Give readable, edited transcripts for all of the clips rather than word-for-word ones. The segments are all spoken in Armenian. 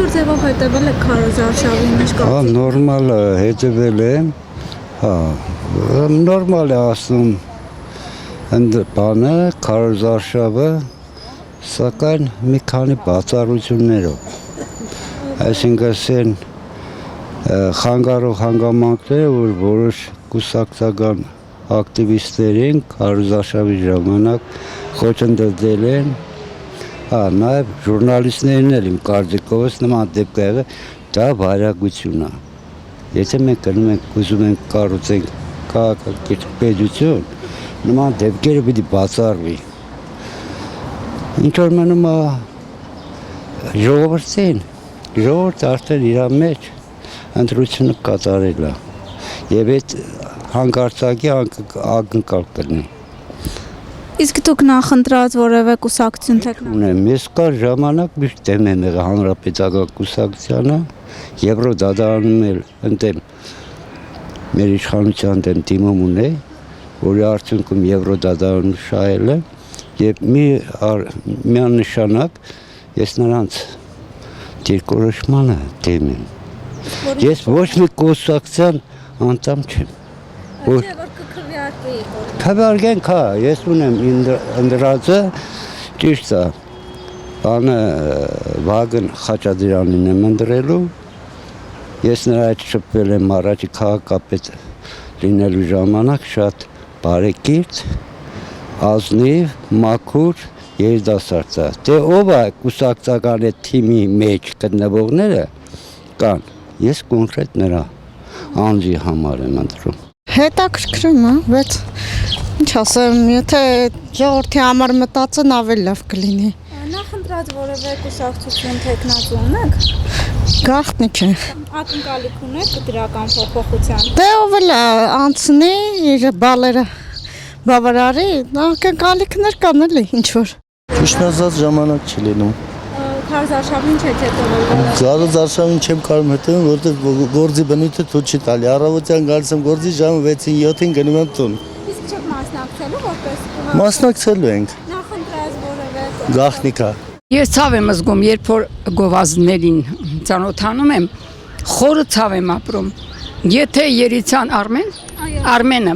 Ինչ-որ ձևով հետևել եք քարոզարշավին, ինչ կարծիք։ Նորմալ հետևել եմ, նորմալ է ասում ընդ բանը, քարոզարշավը, սակայն մի քանի բացառություններով։ Այսինքն խանգարող հանգամանքները, որ որոշ կուսակցական ակտիվիստերին քարոզարշավի ժամանակ խոչընդոտել են, նաև ժուրնալիստներն էլ իմ կարծիքով նման դեպք եղել, դա վարակություն է։ Եթե մենք գնում ենք ուզում ենք կառուցենք քաղաքակիրթ պետություն, նման դեպքերը պիտի բացառվի։ Ինչ որ մնում է ժողովրդին, ժողովուրդը արդեն իր մեջ ընտրությունը կատարել է եւ այդ հանկարծակի ակնկալ կլինի։ Իսկ դուք նախընտրած որևէ կուսակցություն թեկնածու։ Ունեմ, ես կա ժամանակ միշտ դեմ եմ եղել հանրապետական կուսակցությանը, Եվրոդատարանում էլ ընդեմ մեր իշխանության դեմ դիմում ունեի, որի արդյունքում Եվրոդատարանում շահել եմ եւ միանշանակ ես նրանց դիրքորոշմանը դեմ եմ։ Ես ոչ մի կուսակցության անդամ չեմ։ Քվեարկենք, ես ունեմ ընդրածը, ճիշտ է, բանը Վագն Խաչատրյանին եմ ընդրելու, ես նրա հետ շփվել եմ առաջի քաղաքապետ լինելու ժամանակ, շատ բարեկիրթ, ազնիվ, մաքուր երիտասարդ է։ Դե ով է կուսակցական այդ թիմի մեջ գտնվողները կան, ես կոնկրետ նրա անձի համար եմ ընտրում։ Հետաքրքրում է, բայց ինչ ասեմ, եթե ժողովրդի համար մտածեն ավելի լավ կլինի։ Նախընտրած որևէ կուսակցություն թեկնածու ունեք։ Գաղտնիք է։ Ակնկալիք ունեք դրական փոփոխության։ Դե ով էլ անցնի իր բալերը բավարարի, ակնկալիքներ կան էլի ինչ որ։ Ճիշտ ասած ժամանակ չի լինում։ Քարոզարշավին չեք հետևել։ Քարոզարշավին չեմ կարող հետևել, որովհետև գործի բնույթը թույլ չի տալի։ Առավոտյան գալիս եմ գործի ժամը 6-ին 7-ին գնում եմ տուն։ Իսկ չեք մասնակցելու որպես Մասնակցելու ենք։ նախընտրած որևէ Գաղտնիքա։ Ես ցավ եմ զգում, երբ որ գովազդներին ծանոթանում եմ, խորը ցավ եմ ապրում։ Եթե Երիցան Արմենը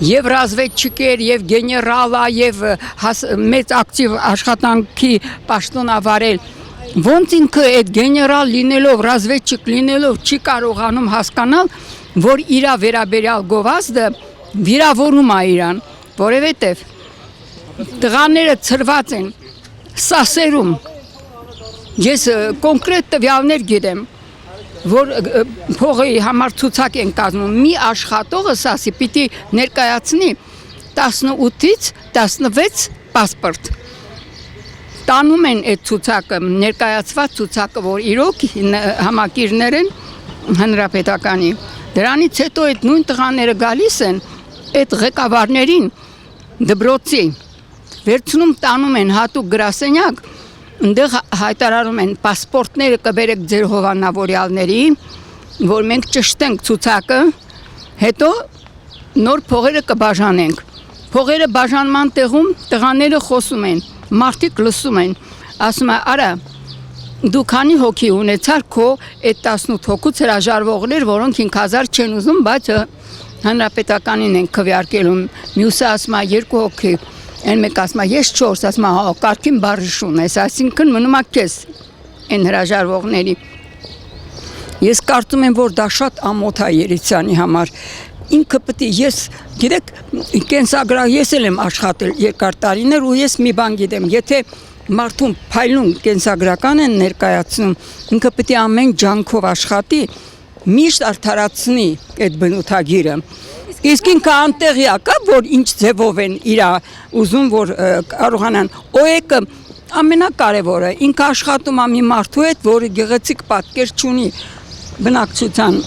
եւ ռազմավարիչ եւ գեներալ եւ մեծ ակտիվ աշխատանքի պաշտոնավարել, ոնց ինքը այդ գեներալ լինելով, ռազմավարիչ լինելով չի կարողանում հասկանալ, որ իր վերաբերյալ գովազդը վիրավորում է իրան, որովհետեւ տղաները ծրված են սասերում։ Ես կոնկրետ տվյալներ գիտեմ, որ փողի համար ցուցակ են կազմում, մի աշխատողը սասի պիտի ներկայացնի 18-ից 16 պասպորտ։ Տանում են այդ ցուցակը, ներկայացված ցուցակը, որ իրոք համակիրներ են հանրապետականի։ Դրանից հետո այդ նույն տղաները գալիս են այդ ղեկավարներին դպրոցի, վերցնում տանում են հատուկ գրասենյակ, ընդեղ հայտարարում են պասպորտները կբերեք ձեր հովանավորյալների, որ մենք ճշտենք ցուցակը, հետո նոր փողերը կբաժանենք։ Փողերը բաժանման տեղում տղաները խոսում են, մարդիկ լսում են, ասում են, արա, դու քանի հոգի ունեցար քո այդ 18 հոգուց հրաժարվողներ, որոնք 5000 չեն ուզում, բայց հանրապետականին են քվեարկելու, մյուսը ասում է 2 հոգի, այն մեկ ասում է ես 4, ասում է կարգին բարիշուն ես, այսինքն մնում է քեզ այն հրաժարվողների։ Ես կարծում եմ, որ դա շատ ամոթ է Երիցյանի համար։ Ինքը պետք է ես, գիտեք, կենսագրակ ես էլ եմ աշխատել երկար տարիներ ու ես մի բան գիտեմ, եթե մարդուն փայլուն կենսագրական են ներկայացնում, ինքը պետք է ամեն ջանքով աշխատի, միշտ արդարացնի այդ բնութագիրը։ Իսկ ինքը անտեղյա կա, որ ինչ ձևով են իրա ուզում, որ կարողանան, օեկը ամենակարևորը, ինքը աշխատում է մի մարդու հետ, որը գեղեցիկ պատկեր չունի բնակչության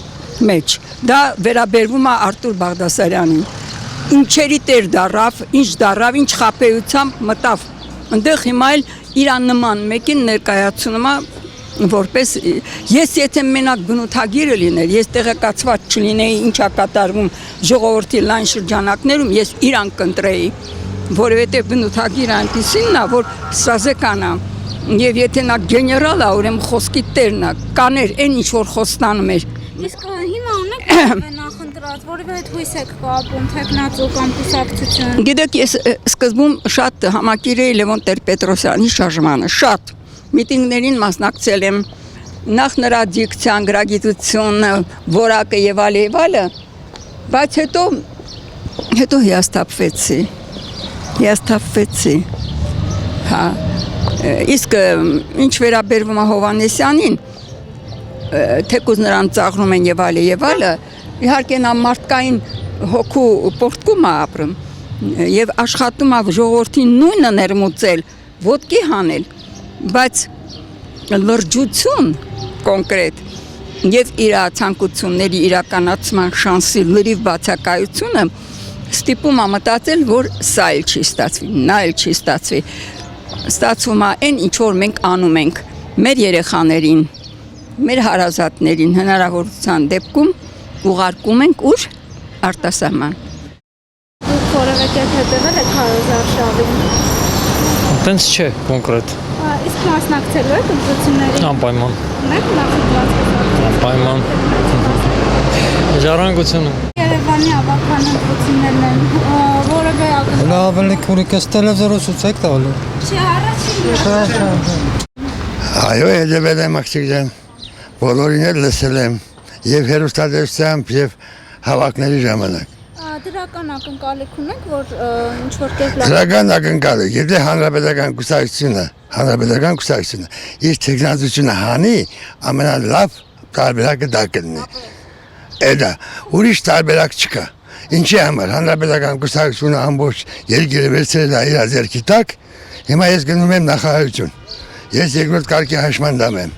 մեջ։ Դա վերաբերվում է Արտուր Բաղդասարյանին։ Ինչերի տեր դարավ, ինչ խաբեությամբ մտավ։ Ընդեղ հիմա էլ իրան նման մեկին ներկայացնում է որպես ես եթե մենակ բնութագիրը լիներ, ես տեղեկացված չլինեի ինչա կատարվում ժողովրդի լայն շրջանակներում, ես իրան կընտրեի, որովհետև բնութագիրը այնպիսին է, որ սազեկանա Եվ եթե նա գեներալ է, ուրեմն խոսքի տերն է, կաներ այն ինչ որ խոստանում էր։ Իսկ հիմա ունեք նախընտրած, որևէ հետ հույս եք կապում, թեկնածու կամ կուսակցություն։ Գիտեք, ես սկզբում շատ համակիր էի Լևոն Տեր-Պետրոսյանի շարժմանը, շատ միտինգներին մասնակցել եմ, նախ նրա դիկցիան, գրագիտությունը, որակը եւ այլը, բայց հետո հիասթափվեցի։ Հա, իսկ ինչ վերաբերվում է Հովհաննեսյանին, թեկուզ նրան ծաղրում են եւ այլը, իհարկե նա մարդկային հոգու պորտկում է ապրում եւ աշխատում է ժողովրդին նույնը ներմուծել, ոտքի հանել, բայց լրջություն կոնկրետ եւ իր ցանկությունների իրականացման շանսի լրիվ բացակայությունը ստիպում է մտածել, որ սա էլ չի ստացվի, նա էլ չի ստացվի։ Ստացվում է այն, ինչ որ մենք անում ենք մեր երեխաներին, մեր հարազատներին հնարավորության դեպքում ուղարկում ենք ուր արտասահման։ Դուք որևէ կերպ հետևել եք Քարոզ Արշավին։ Տենց չէ կոնկրետ։ Իսկ մասնակցելու եք ընտրություններին։ Անպայման։ Ունեք նախընտրած կուսակցություն։ Անպայման։ Ժառանգությունը։ Երևանի ավականն ընտրություններն են, որևէ ակնկալ։ Լավ է քուրիկս տելևիզորը ցույց տալու։ Չի առաջին։ Այո, ելվել եմ աղջիկյան, բոլորին էլ լսել եմ և հեռուստատեսությամբ և հավաքների ժամանակ։ Դրական ակնկալիք ունեք, որ ինչ-որ կերպ լավ։ Դրական ակնկալիք, եթե հանրապետական կուսակցությունը իր թեկնածությունը հանի, ամենալավ տարբերակը դա կլինի։ Էդա, ուրիշ տարբերակ չկա։ Ինչի համար հանրապետական կուսակցությունը ամբողջ երկիրը վերցրել է իր ձեռքի տակ, հիմա ես գնում եմ նախարարություն։ Ես երկրորդ կարգի հաշմանդամ եմ։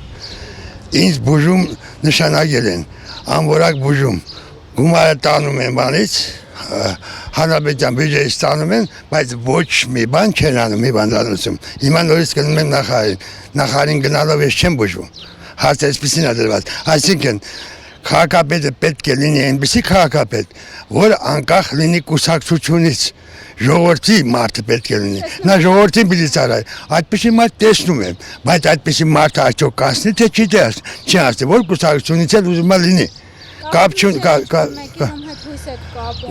Ինձ բուժում նշանակել են, անորակ բուժում։ Գումարը տանում են բանից, հանրապետության բյուջեից ստանում են, բայց ոչ մի բան չեն անում հիվանդանոցում։ Հիմա նորից գնում եմ նախարարին գնալով ես չեմ բուժվում։ Հարցը այսպեսին է դրված։ Այսինքն քաղաքապետը պետք է լինի այնպիսի քաղաքապետ, որ անկախ լինի կուսակցությունից, ժողովրդի մարդը պետք է լինի։ Նա ժողովրդին պիտի ծառայի։ Այդպիսի մարդ տեսնում եմ, բայց այդպիսի մարդը աճող կասնի, թե չի ասի, որ կուսակցությունից էլ ուզում է լինի։ Կապ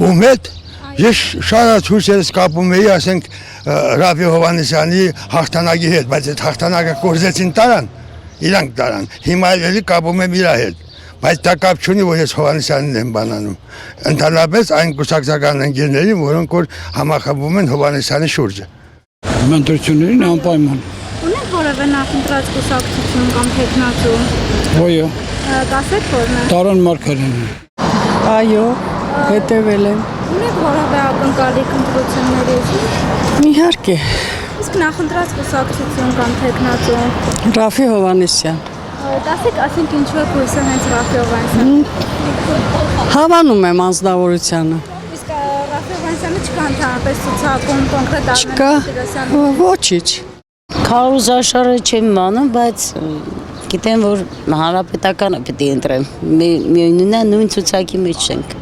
ում հետ ես շատ հույսերս կապում էի, ասենք Ռաֆի Հովհաննեսյանի հաղթանակի հետ, բայց այդ հաղթանակը կորզեցին տարան, իրանք տարան, հիմա էլի կապում եմ իր հետ, բայց դա կապ չունի, որ ես Հովհաննեսյանին եմ բանանում, ընդհանրապես այն կուսակցական ընկերներին, որոնք որ համախմբվում են Հովհաննեսյանի շուրջը։ Ընտրություններին անպայման։ Ունեք որևէ նախընտրած կուսակցություն կամ թեկնածու։ Ոյո, Կասեք որն է։ Տարոն Մարգարյանն։ Այո, հետևել եմ։ Ունեք որևէ ակնկալիք ընտրություններից։ Իհարկե, Իսկ նախընտրած կուսակցություն կամ թեկնածու։ Ռաֆի Հովհաննեսյան։ Կասեք, ասենք ինչու եք հույսը հենց Ռաֆի Հովհաննեսյան։ Հավանում եմ անձնավորությանը։ Իսկ Ռաֆի Հովհաննեսյանը չկա ընդհանրապես ցուցակում կոնկրետ Չկա, ոչինչ։ Քարոզ Արշավը չեմ մանում, բայց գիտեմ, որ հանրապետականը պիտի ընտրեմ։ Միևնույնն է, նույն ցուցակի մեջ ենք։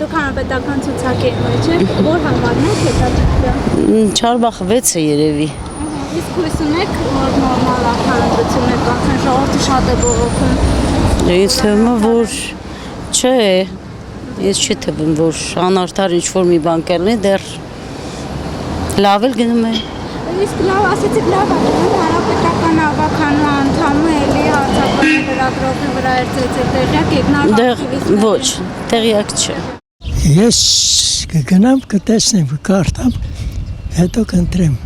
Դուք հանրապետական ցուցակի մեջ եք, որ համարն եք հետաքրքրում։ Չարբախ 6-ը երևի։ Իսկ հույս ունեք, որ նորմալ ախտանշություններ կանցնեն, ժողովուրդը շատ է բողոքում։ Ես թվում է, որ չէ, ես չի թվում, որ անարդար ինչ-որ մի բան կլինի, դեռ լավ էլ գնում է։ Իսկ լավ, ասեցիք լավ է, հանրապետական ավականու անդամը էլի հարցականի վերագրողի վրա երծեցել տեղյակ եք, Դեռ ոչ, տեղյակ չէ։ Ես կգնամ, կտեսնեմ, կկարտամ, հետո կընտրեմ։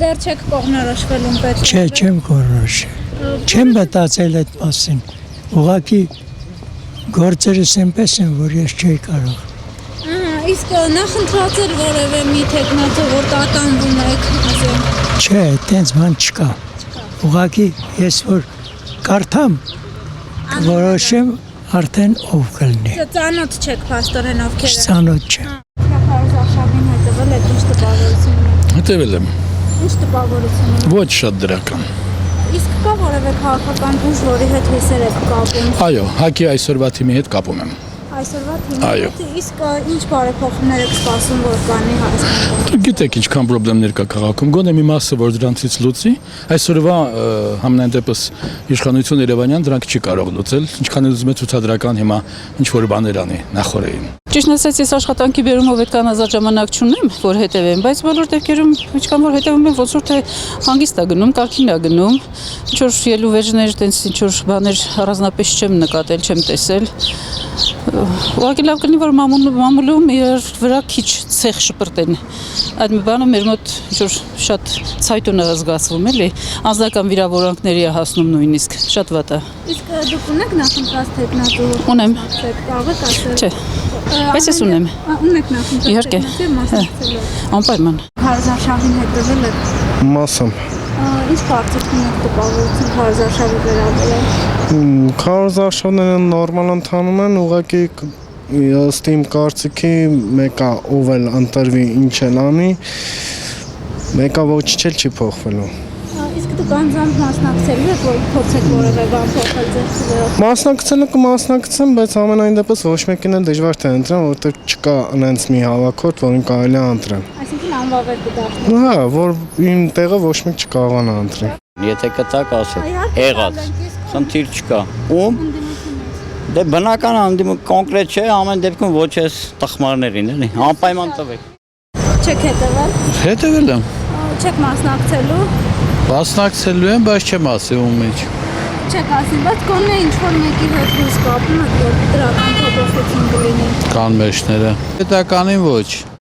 Դեռ չեք կողմնորոշվել ում պետք է։ Չէ, չեմ կողմնորոշել։ Չեմ մտածել այդ մասին։ Ուղղակի գործերս այնպես են, որ ես չէի կարող։ Իսկ նախընտրած էր որևէ մի թեկնածու, որ տատանվում եք, ասենք։ Չէ, այդպես բան չկա։ Ուղղակի ես որ կարդամ, որոշեմ արդեն ով կլինի։ Ծանոթ չեք փաստորեն ովքեր են։ Ծանոթ չէ։ Քարոզ Արշավին հետևել եք, ինչ տպավորություն ունեք։ Հետևել եմ։ Ինչ տպավորություն ունեք։ Ոչ շատ դրական։ Իսկ կա որևէ քաղաքական ուժ, որի հետ հույսեր եք կապում։ Այո, հակի այսօրվա թիմի հետ կապում եմ։ այսօրվա թիմի Այո։ հետ, իսկ ինչ բարեփոխումներ եք սպասում, որ կանի Հայաստանում։ Գիտեք ինչքան խնդիրներ կա քաղաքում, գոնե մի մասը որ դրանցից լուծի, այսօրվա համենայն դեպս իշխանություն Երևանյան դրանք չի կարող լուծել, ինչքան էլ ուզում է ցուցադրական հիմա ինչ որ բաներ անի նախորդին։ Ճիշտ ասած, ես աշխատանքի բերումով այդքան ազատ ժամանակ չունեմ, որ հետևեմ, բայց բոլոր դեպքերում ինչքան որ հետևում եմ, ոնց որ թե հանգիստ է գնում, կարգին է գնում, ինչ որ ելուվեժներ, տենց ինչ որ բաներ առանձնապես չեմ նկատել, չեմ տեսել։ Ուղղակի լավ կլինի, որ մամուլում իր վրա քիչ ցեխ շպրտեն։ Այդ մի բանը մեր մոտ ինչ որ շատ ցայտուն է զգացվում, էլի, անձնական վիրավորանքների է հասնում նույնիսկ, շատ վատ է։ Իսկ դուք ունեք նախընտրած տեխնատու։ Ունեմ։ Կարող եք ասել։ Չէ։ Բայց ես ունեմ։ Ունեք նախընտրած Իհարկե։ մասնակցելու։ Անպայման։ Քարոզարշավին հետևել եք։ Մասամ։ Ինչ կարծիք ունեք տպավորություն քարոզարշավի վերաբերյալ։ Քարոզարշավները նորմալ ընթանում են, ուղղակի ըստ իմ կարծիքի մեկը ով էլ ընտրվի ինչ էլ անի, մեկը ոչինչ չի փոխվելու։ Իսկ դուք անձամբ մասնակցելու եք, որ փորձեք որևէ բան փոխել ձեր ծրագրով։ Մասնակցելը կմասնակցեմ, բայց ամենայն դեպս ոչ մեկին էլ դժվար թե ընտրեմ, որովհետև չկա այնց մի հավաքորդ, որին կարելի է ընտրել։ Այսինքն անվավեր կդառնա։ Հա, որ իմ տեղը ոչ մեկ չկարողանա ընտրել։ Եթե կտակ ասեք, եղած, խնդիր չկա։ Ում? Դե բնական անդիմը կոնկրետ չէ, ամեն դեպքում ոչ էս տխմարներին, էլի, անպայման տվեք։ Չեք հետևել։ Հետևել եմ։ Չեք մասնակցելու։ Մասնակցելու եմ, բայց չեմ ասի ում մեջ։ Չեք ասի, բայց կոնե ինչ որ մեկի հետ հույս կապում եք, որ դրական փոփոխություն կլինի։ Կան մեջները։ Պետականին ոչ։